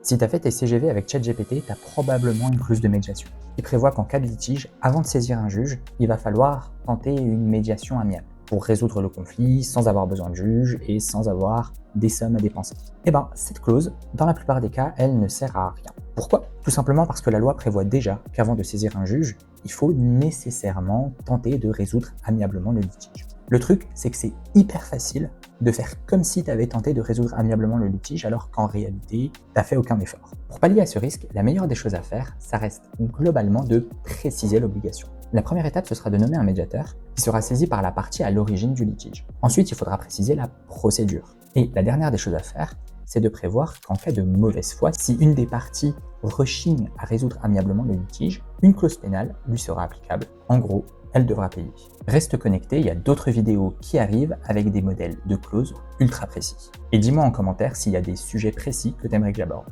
Si tu as fait tes CGV avec ChatGPT, tu as probablement une clause de médiation qui prévoit qu'en cas de litige, avant de saisir un juge, il va falloir tenter une médiation amiable pour résoudre le conflit sans avoir besoin de juge et sans avoir des sommes à dépenser. Eh bien, cette clause, dans la plupart des cas, elle ne sert à rien. Pourquoi? Tout simplement parce que la loi prévoit déjà qu'avant de saisir un juge, il faut nécessairement tenter de résoudre amiablement le litige. Le truc, c'est que c'est hyper facile de faire comme si tu avais tenté de résoudre amiablement le litige alors qu'en réalité, tu n'as fait aucun effort. Pour pallier à ce risque, la meilleure des choses à faire, ça reste globalement de préciser l'obligation. La première étape, ce sera de nommer un médiateur qui sera saisi par la partie à l'origine du litige. Ensuite, il faudra préciser la procédure. Et la dernière des choses à faire, c'est de prévoir qu'en cas de mauvaise foi, si une des parties rechigne à résoudre amiablement le litige, une clause pénale lui sera applicable. En gros, elle devra payer. Reste connecté, il y a d'autres vidéos qui arrivent avec des modèles de clauses ultra précis. Et dis-moi en commentaire s'il y a des sujets précis que tu aimerais que j'aborde.